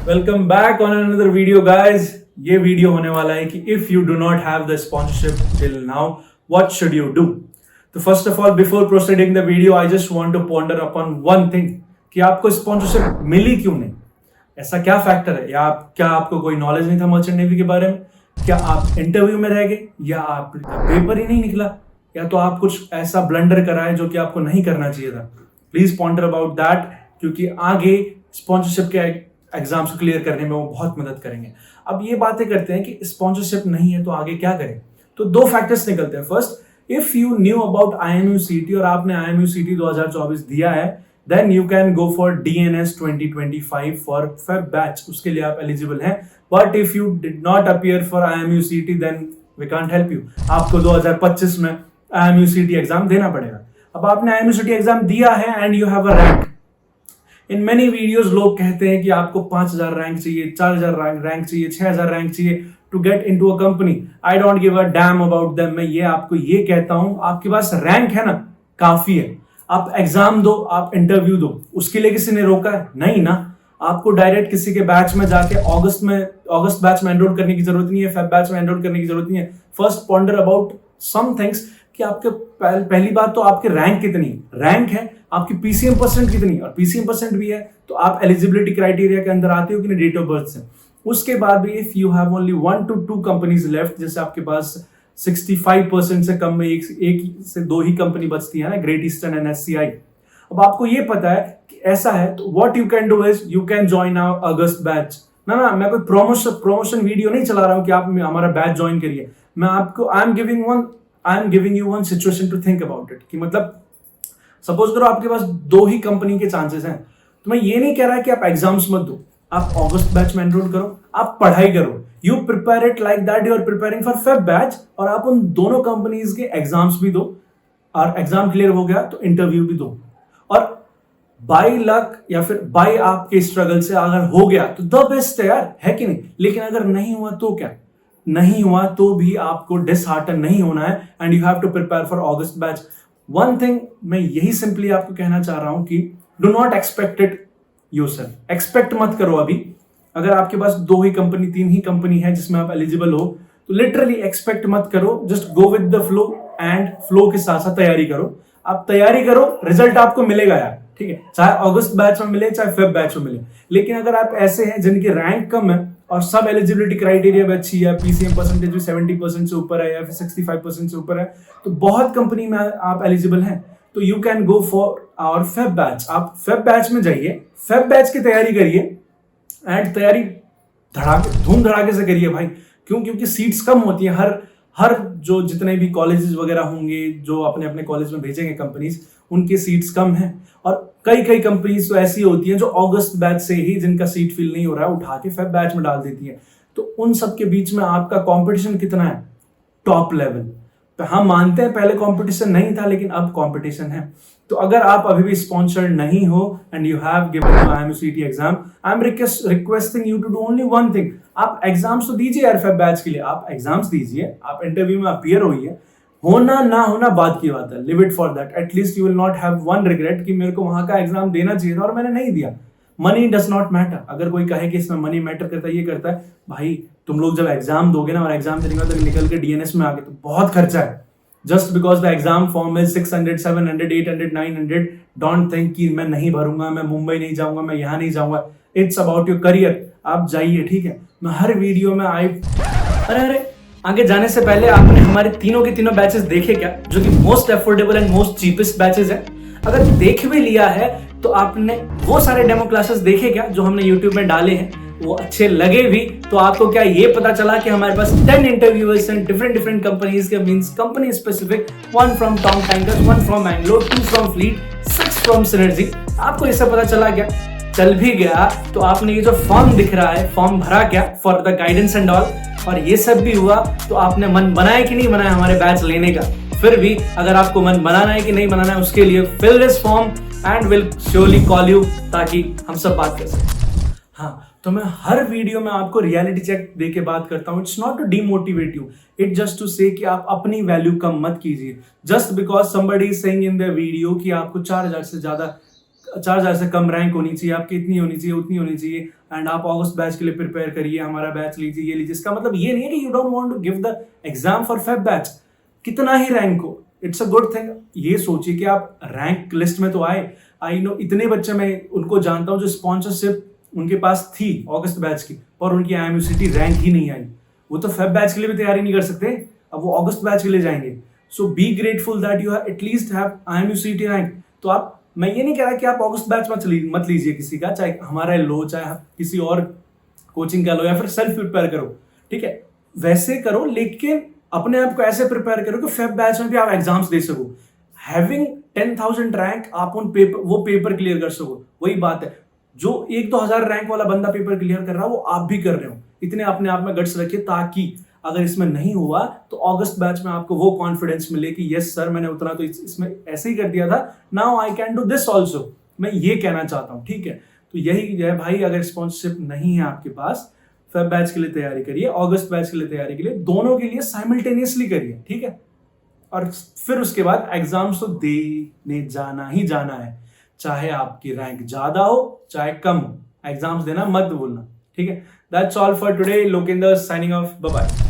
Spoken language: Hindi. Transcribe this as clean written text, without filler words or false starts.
Welcome back on another video guys. ये वीडियो होने वाला है कि if you do not have the sponsorship till now what should you do. तो first of all before proceeding the video I just want to ponder upon one thing कि आपको स्पॉन्सरशिप मिली क्यों नहीं। ऐसा क्या फैक्टर है, या क्या आपको कोई नॉलेज नहीं था मर्चेंट नेवी के बारे में, क्या आप इंटरव्यू में रह गए, या आपका पेपर ही नहीं निकला, या तो आप कुछ ऐसा ब्लंडर करा है जो कि आपको नहीं करना चाहिए था। प्लीज पॉन्डर अबाउट दैट, क्योंकि आगे स्पॉन्सरशिप के एग्जाम्स को क्लियर करने में वो बहुत मदद करेंगे। अब ये बातें करते हैं कि स्पॉन्सरशिप नहीं है तो आगे क्या करें। तो दो फैक्टर्स निकलते हैं। First, if you knew about IMUCT और आपने IMUCT 2024 दिया है, then you can go for DNS 2025 for feb batch, उसके लिए आप एलिजिबल हैं। But if you did not appear for IMUCT then we can't help you. आपको 2025 में IMUCT एग्जाम देना पड़ेगा। अब आपने IMUCT एग्जाम दिया है and you have a rank. In many videos लोग कहते हैं कि आपको 5000 रैंक चाहिए, 4000 रैंक चाहिए, 6000 रैंक चाहिए to get into a company. I don't give a damn about them. मैं ये आपको ये कहता हूं, आपके पास रैंक है ना, काफी है। आप एग्जाम दो, आप इंटरव्यू दो, उसके लिए किसी ने रोका है? नहीं ना। आपको डायरेक्ट किसी के बैच में जाके अगस्त बैच में एनरोल करने की जरूरत नहीं है, फेब बैच में एनरोल करने की जरूरत नहीं है। First ponder about some things कि आपके पहली बात तो आपके रैंक कितनी रैंक है, आपकी PCM परसेंट कितनी, और PCM परसेंट भी है तो आप एलिजिबिलिटी क्राइटेरिया के अंदर आते हो कि नहीं डेट ऑफ बर्थ से। उसके बाद भी if you have only 1 to 2 companies left, जैसे आपके पास 65% से कम में एक से दो ही कंपनी बचती है ना, ग्रेट ईस्टर्न एंड SCI। अब आपको ये पता है कि ऐसा है तो what you can do is you can join our August batch. ना मैं कोई प्रमोशन वीडियो नहीं चला रहा हूं कि आप हमारा बैच ज्वाइन करिए। मैं आपको I am giving you one situation to think about it, कि मतलब सपोज करो आपके पास 2 ही कंपनी के चांसेस हैं, तो मैं ये नहीं कह रहा कि आप एग्जाम्स मत दो, आप अगस्त बैच में एनरोल करो, आप पढ़ाई करो। You prepare it like that you are preparing for feb batch, और आप उन दोनों कंपनीज के एग्जाम्स भी दो, और एग्जाम क्लियर हो गया तो इंटरव्यू भी दो। और बाय लक या फिर बाय आपके स्ट्रगल से अगर हो गया तो द बेस्ट है कि नहीं। लेकिन अगर नहीं हुआ तो क्या, नहीं हुआ तो भी आपको डिसहार्टन नहीं होना है, and you have to prepare for August batch. One thing मैं यही सिंपली आपको कहना चाह रहा हूं कि do not expect it yourself. Expect मत करो अभी। अगर आपके पास 2 ही कंपनी 3 ही कंपनी है जिसमें आप एलिजिबल हो, तो लिटरली एक्सपेक्ट मत करो। Just go with the flow, and flow के साथ साथ तैयारी करो। आप तैयारी करो, रिजल्ट आपको मिलेगा यार, ठीक है, चाहे अगस्त बैच में मिले चाहे फेब बैच में मिले। लेकिन अगर आप ऐसे हैं जिनकी रैंक कम है और सब एलिजिबिलिटी क्राइटेरिया भी अच्छी है, PCM परसेंटेज भी 70% से ऊपर है या फिर 65% से ऊपर है, तो बहुत कंपनी में आप एलिजिबल हैं, तो you can go for our feb batch. आप फेब बैच में जाइए, फेब बैच की तैयारी करिए, एंड तैयारी धूम धड़ाके से करिए भाई। क्यों? क्योंकि सीट्स कम होती है। हर जो जितने भी कॉलेजेस वगैरह होंगे जो अपने अपने कॉलेज में भेजेंगे कंपनीज, उनके सीट्स कम हैं। और कई कंपनीज तो ऐसी होती हैं जो अगस्त बैच से ही जिनका सीट फिल नहीं हो रहा है उठा के फेब बैच में डाल देती है। तो उन सब के बीच में आपका कंपटीशन कितना है? टॉप लेवल पे। हम मानते हैं पहले कंपटीशन नहीं था, लेकिन अब कंपटीशन है। तो अगर आप अभी भी स्पॉन्सर्ड नहीं हो and you have given IMUCT exam, I am requesting you to do only one thing. आप एग्जाम्स तो दीजिए यार फेब बैच के लिए, आप एग्जाम्स दीजिए, आप इंटरव्यू में अपीयर होइए। होना ना होना बात की बात है, live it for that. At least you will not have one regret कि मेरे को वहां का एग्जाम देना चाहिए था और मैंने नहीं दिया। Money does not matter. अगर कोई कहे कि इसमें मनी मैटर करता है, ये करता है, भाई तुम लोग जब एग्जाम दोगे ना और एग्जाम देने के बाद निकल के DNS में आगे तो बहुत खर्चा है। Just because the exam form is 600, 700, 800, 900, don't think कि मैं नहीं भरूंगा, मैं मुंबई नहीं जाऊंगा, मैं यहाँ नहीं जाऊंगा। It's about your career. आप जाइए, ठीक है। मैं हर वीडियो में अरे आगे जाने से पहले आपने हमारे तीनों के तीनों बैचेस देखे क्या, जो कि most affordable and most cheapest batches हैं? अगर देख भी लिया है तो आपने वो सारे डेमो क्लासेस देखे क्या जो हमने YouTube में डाले हैं? वो अच्छे लगे भी तो आपको क्या ये पता चला कि हमारे पास 10 इंटरव्यूअर्स हैं डिफरेंट कंपनीज के, means company specific, 1 from Tom tankers, 1 from Mangalore, 2 from fleet, 6 from synergy. आपको ये सब पता चला क्या? चल भी गया तो आपने ये जो फॉर्म दिख रहा है, फॉर्म भरा क्या for the guidance and all, और ये सब भी हुआ तो आपने मन बनाया कि नहीं बनाया हमारे बैच लेने का? फिर भी अगर आपको मन बनाना है कि नहीं बनाना है, उसके लिए fill this form and will surely call you, ताकि हम सब बात कर सकें। हाँ, तो मैं हर वीडियो में आपको रियलिटी चेक दे के बात करता हूँ। It's not to demotivate you, it just to say कि आप अपनी वैल्यू कम मत कीजिए। Just because somebody is saying in the video कि आपको 4000 से ज्यादा 4000 से कम रैंक होनी चाहिए आपकी, इतनी होनी चाहिए, उतनी होनी चाहिए, एंड आप अगस्त बैच के लिए प्रिपेयर करिए, हमारा बैच लीजिए, ये लीजिए। इसका मतलब ये नहीं है कि you don't want to give the exam for feb batch. कितना ही रैंक हो, इट्स अ गुड थिंग। ये सोचिए कि आप रैंक लिस्ट में तो आए। आई नो इतने बच्चे मैं उनको जानता हूँ जो स्पॉन्सरशिप उनके पास थी अगस्त बैच की, और उनकी IMUCT रैंक ही नहीं आई। वो तो फेब बैच के लिए भी तैयारी नहीं कर सकते, अब वो अगस्त बैच के लिए जाएंगे। So be grateful that you at least have IMUCT rank. तो आप, मैं ये नहीं कह रहा कि आप अगस्त बैच मत लीजिए किसी का, चाहे हमारा लो, चाहे किसी और कोचिंग का लो, या फिर सेल्फ प्रिपेयर करो, ठीक है, वैसे करो, लेकिन अपने आप को ऐसे प्रिपेयर करो कि फेब बैच में भी आप एग्जाम्स दे सको। हैविंग 10,000 रैंक, आप उन पेपर क्लियर कर सको। वही बात है, जो 1-2 हजार रैंक वाला बंदा पेपर क्लियर कर रहा है वो आप भी कर रहे हो। इतने अपने आप में गट्स रखिए, ताकि अगर इसमें नहीं हुआ तो अगस्त बैच में आपको वो कॉन्फिडेंस मिले कि यस सर, मैंने उतना तो इसमें ऐसे ही कर दिया था, now I can do this also. मैं ये कहना चाहता हूँ, ठीक है। तो यही है भाई, अगर स्पॉन्सरशिप नहीं है आपके पास, फेब बैच के लिए तैयारी करिए, अगस्त बैच के लिए तैयारी के लिए, दोनों के लिए साइमल्टेनियसली करिए, ठीक है। और फिर उसके बाद एग्जाम्स तो देने जाना ही जाना है, चाहे आपकी रैंक ज्यादा हो चाहे कम हो, एग्जाम्स देना मत भूलना, ठीक है। That's all for today. Lokendra signing off, bye bye.